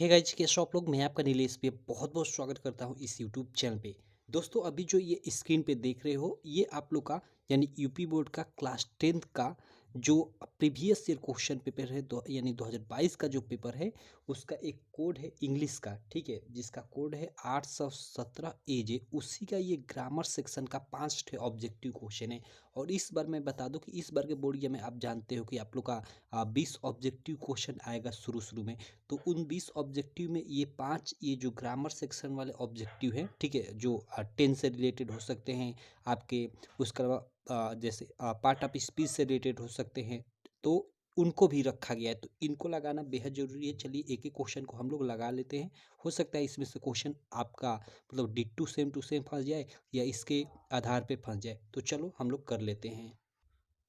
Hey guys, कैसे हो आप लोग। मैं आपका नीलेश पे बहुत बहुत स्वागत करता हूँ इस यूट्यूब चैनल पे। दोस्तों, अभी जो ये स्क्रीन पे देख रहे हो, ये आप लोग का यानी यूपी बोर्ड का क्लास 10th का जो प्रीवियस ईयर क्वेश्चन पेपर है, यानी 2022 का जो पेपर है, उसका एक कोड है इंग्लिश का, ठीक है, जिसका कोड है 817 एजे। उसी का ये ग्रामर सेक्शन का 5 ऑब्जेक्टिव क्वेश्चन है। और इस बार मैं बता दूं कि इस बार के बोर्ड में आप जानते हो कि आप लोग का 20 ऑब्जेक्टिव क्वेश्चन आएगा शुरू शुरू में। तो उन 20 ऑब्जेक्टिव में ये 5 ये जो ग्रामर सेक्शन वाले ऑब्जेक्टिव हैं, ठीक है, जो 10 से रिलेटेड हो सकते हैं आपके। उसके अलावा जैसे पार्ट ऑफ स्पीच से रिलेटेड हो सकते हैं, तो उनको भी रखा गया है। तो इनको लगाना बेहद जरूरी है। चलिए एक एक क्वेश्चन को हम लोग लगा लेते हैं। हो सकता है इसमें से क्वेश्चन आपका मतलब डिट्टू सेम टू सेम फंस जाए या इसके आधार पे फंस जाए। तो चलो हम लोग कर लेते हैं।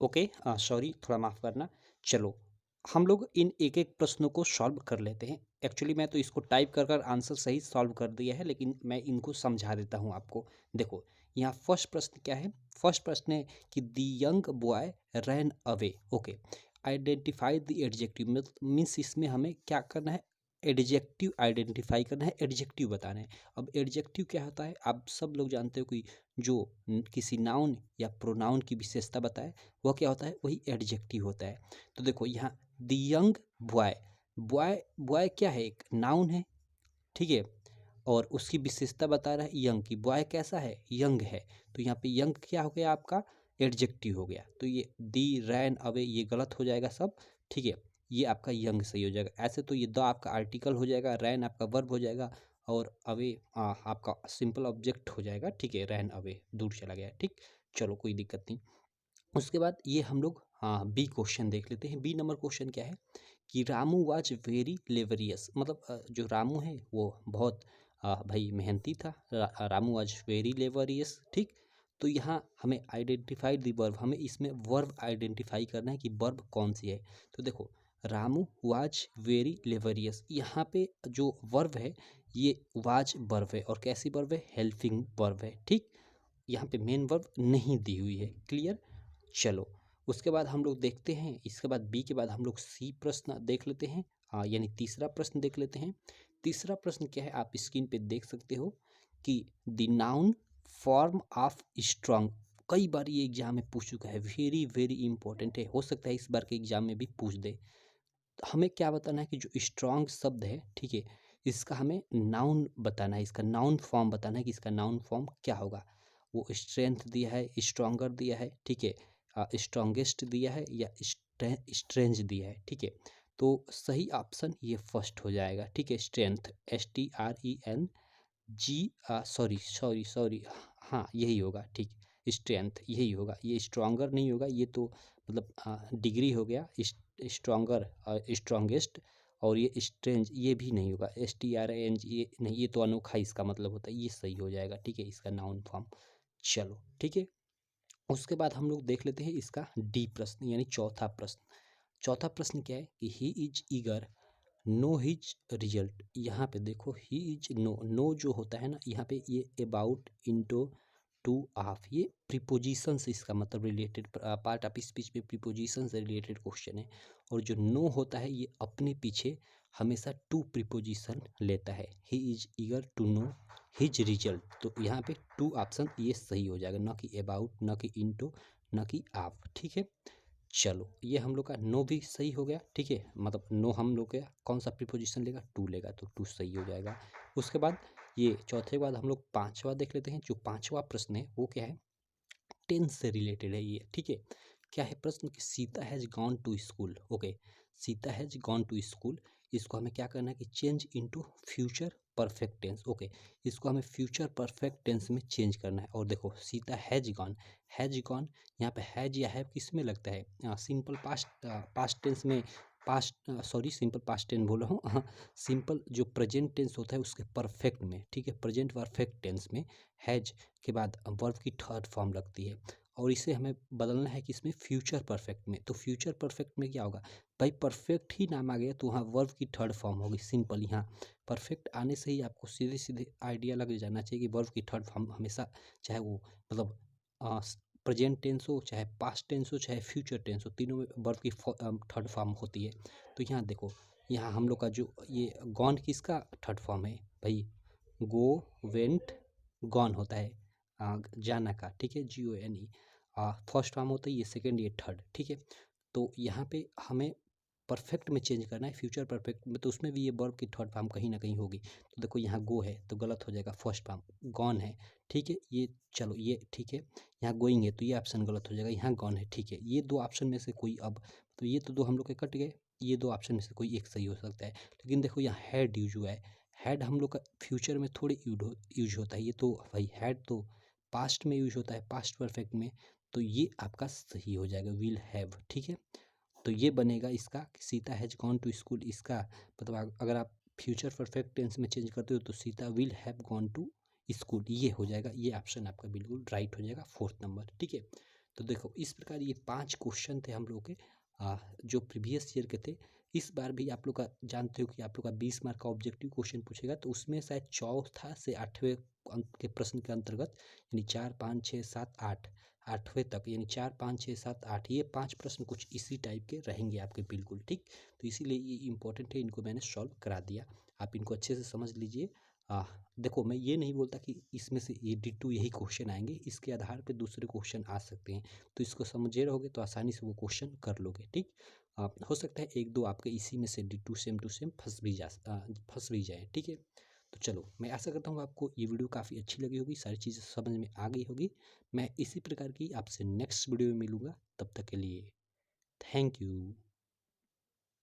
ओके, सॉरी, थोड़ा माफ़ करना। चलो हम लोग इन एक एक प्रश्नों को सॉल्व कर लेते हैं। एक्चुअली मैं तो इसको टाइप कर आंसर सही सॉल्व कर दिया है, लेकिन मैं इनको समझा देता हूँ आपको। देखो, यहाँ फर्स्ट प्रश्न क्या है। फर्स्ट प्रश्न है कि the young boy ran away. Okay, identify the adjective. Means इसमें हमें क्या करना है, एडजेक्टिव आइडेंटिफाई करना है, एडजेक्टिव बताना है। अब एडजेक्टिव क्या होता है, आप सब लोग जानते हो कि जो किसी नाउन या प्रोनाउन की विशेषता बताए, वह क्या होता है, वही एडजेक्टिव होता है। तो देखो यहाँ the young boy, boy boy क्या है, एक नाउन है, ठीक है, और उसकी विशेषता बता रहा है यंग की। बॉय कैसा है, यंग है। तो यहाँ पे यंग क्या हो गया, आपका एडजेक्टिव हो गया। तो ये दी रैन अवे ये गलत हो जाएगा सब, ठीक है। ये आपका यंग सही हो जाएगा। ऐसे तो ये द आपका आर्टिकल हो जाएगा, रैन आपका वर्ब हो जाएगा, और अवे आपका सिंपल ऑब्जेक्ट हो जाएगा, ठीक है। रैन अवे दूर चला गया, ठीक। चलो कोई दिक्कत नहीं। उसके बाद ये हम लोग बी क्वेश्चन देख लेते हैं। बी नंबर क्वेश्चन क्या है कि रामू वाज वेरी लेवरियस। मतलब जो रामू है वो बहुत भाई मेहनती था। रामू वाज वेरी लेवरियस, ठीक। तो यहाँ हमें आइडेंटिफाई द वर्ब, हमें इसमें वर्ब आइडेंटिफाई करना है कि वर्ब कौन सी है। तो देखो, रामू वाज वेरी लेवरियस, यहाँ पे जो वर्ब है ये वाज वर्ब है। और कैसी वर्ब है, हेल्पिंग वर्ब है, ठीक। यहाँ पे मेन वर्ब नहीं दी हुई है। क्लियर। चलो उसके बाद हम लोग देखते हैं, इसके बाद बी के बाद हम लोग सी प्रश्न देख लेते हैं। यानी तीसरा प्रश्न देख लेते हैं। तीसरा प्रश्न क्या है, आप स्क्रीन पे देख सकते हो कि the noun form of strong. कई बार ये एग्जाम में पूछ चुका है, वेरी वेरी इंपॉर्टेंट है। हो सकता है इस बार के एग्जाम में भी पूछ दे। हमें क्या बताना है कि जो स्ट्रांग शब्द है, ठीक है, इसका हमें नाउन बताना है, इसका नाउन फॉर्म बताना है कि इसका नाउन फॉर्म क्या होगा। वो स्ट्रेंथ दिया है, स्ट्रॉन्गर दिया है, ठीक है, स्ट्रॉन्गेस्ट दिया है या स्ट्रेंज दिया है, ठीक है। तो सही ऑप्शन ये फर्स्ट हो जाएगा, ठीक है। Strength, STRENG, sorry sorry sorry, हाँ यही होगा, ठीक। स्ट्रेंथ यही होगा, ये स्ट्रॉन्गर नहीं होगा, ये तो मतलब डिग्री हो गया। स्ट्रॉन्गर, स्ट्रॉन्गेस्ट, और ये स्ट्रेंज ये भी नहीं होगा, STRNG ये नहीं, ये तो अनोखा इसका मतलब होता है। ये सही हो जाएगा, ठीक है, इसका नाउन फॉर्म। चलो ठीक है। उसके बाद हम लोग देख लेते हैं इसका डी प्रश्न, यानी चौथा प्रश्न। चौथा प्रश्न क्या है कि ही is eager no his result. यहाँ पे देखो, ही इज नो, नो जो होता है ना, यहाँ पे ये अबाउट, इंटो, टू, ऑफ, ये प्रीपोजिशन से इसका मतलब रिलेटेड, पार्ट ऑफ स्पीच में प्रीपोजिशन से रिलेटेड क्वेश्चन है। और जो नो होता है ये अपने पीछे हमेशा टू प्रीपोजिशन लेता है। He is eager to know his result. तो यहाँ पे टू ऑप्शन ये सही हो जाएगा, ना कि अबाउट, ना कि इंटो, ना कि ऑफ, ठीक है। चलो ये हम लोग का नो भी सही हो गया, ठीक है। मतलब नो हम लोग का कौन सा प्रीपोजिशन लेगा, टू लेगा, तो टू सही हो जाएगा। उसके बाद ये चौथे के बाद हम लोग पांचवा देख लेते हैं। जो पांचवा प्रश्न है वो क्या है, टेंस से रिलेटेड है ये, ठीक है। क्या है प्रश्न कि Sita has gone to school. Okay, Sita has gone to school, इसको हमें क्या करना है कि change into future perfect tense. Okay, इसको हमें फ्यूचर परफेक्ट टेंस में चेंज करना है। और देखो, सीता हैज गॉन, यहाँ पे हैज या हैव किस में लगता है, सिंपल पास्ट, पास्ट टेंस में, past sorry simple past tense बोल रहा हूँ सिंपल जो प्रेजेंट टेंस होता है उसके परफेक्ट में, ठीक है, प्रेजेंट परफेक्ट टेंस में हैज के बाद वर्ब की थर्ड फॉर्म लगती है। और इसे हमें बदलना है कि इसमें फ्यूचर परफेक्ट में। तो फ्यूचर परफेक्ट में क्या होगा भाई, परफेक्ट ही नाम आ गया तो वहाँ वर्ब की थर्ड फॉर्म होगी सिंपल। यहाँ परफेक्ट आने से ही आपको सीधे सीधे आइडिया लग जाना चाहिए कि वर्ब की थर्ड फॉर्म हमेशा, चाहे वो मतलब प्रेजेंट टेंस हो, चाहे पास्ट टेंस हो, चाहे फ्यूचर टेंस हो, तीनों में वर्ब की थर्ड फॉर्म होती है। तो यहाँ देखो, यहाँ हम लोग का जो ये गॉन किसका थर्ड फॉर्म है भाई, गो, वेंट, गॉन होता है जाना का, ठीक है, GONE फर्स्ट फॉर्म होता है, ये सेकेंड, ये थर्ड, ठीक है। तो यहाँ पे हमें परफेक्ट में चेंज करना है, फ्यूचर परफेक्ट में, तो उसमें भी ये वर्ब की थर्ड फॉर्म कहीं ना कहीं होगी। तो देखो यहाँ गो है तो गलत हो जाएगा, फर्स्ट फॉर्म गॉन है, ठीक है, ये चलो ये ठीक है। यहाँ गोइंग है तो ये ऑप्शन गलत हो जाएगा, यहाँ गॉन है, ठीक है। ये दो ऑप्शन में से कोई, अब तो ये तो दो हम लोग के कट गए, ये दो ऑप्शन में से कोई एक सही हो सकता है। लेकिन देखो यहाँ हैड यूज हुआ है, हैड हम लोग का फ्यूचर में थोड़ी यूज होता है, ये तो भाई हैड तो पास्ट में यूज होता है, पास्ट परफेक्ट में, तो ये आपका सही हो जाएगा, विल हैव, ठीक है। तो ये बनेगा इसका कि Sita has gone to school, इसका मतलब अगर आप फ्यूचर परफेक्ट टेंस में चेंज करते हो तो Sita will have gone to school, ये हो जाएगा, ये ऑप्शन आपका बिल्कुल राइट हो जाएगा, फोर्थ नंबर, ठीक है। तो देखो इस प्रकार ये 5 क्वेश्चन थे हम लोग के जो प्रीवियस ईयर के थे। इस बार भी आप लोग का जानते हो कि आप लोग का 20 मार्क का ऑब्जेक्टिव क्वेश्चन पूछेगा, तो उसमें शायद चौथा से 8वें अंक के प्रश्न के अंतर्गत यानी 4, 5, 6, 7, 8 8वें तक यानी 4, 5, 6, 7, 8 ये 5 प्रश्न कुछ इसी टाइप के रहेंगे आपके बिल्कुल, ठीक। तो इसीलिए ये इंपॉर्टेंट है, इनको मैंने सॉल्व करा दिया, आप इनको अच्छे से समझ लीजिए। देखो मैं ये नहीं बोलता कि इसमें से ये डिट्टू यही क्वेश्चन आएंगे, इसके आधार पे दूसरे क्वेश्चन आ सकते हैं, तो इसको समझे रहोगे तो आसानी से वो क्वेश्चन कर लोगे, ठीक। हो सकता है एक दो आपके इसी में से डिट्टू सेम टू सेम फंस भी जाए, ठीक है। तो चलो मैं आशा करता हूँ आपको ये वीडियो काफ़ी अच्छी लगी होगी, सारी चीज़ें समझ में आ गई होगी। मैं इसी प्रकार की आपसे नेक्स्ट वीडियो में मिलूँगा, तब तक के लिए थैंक यू।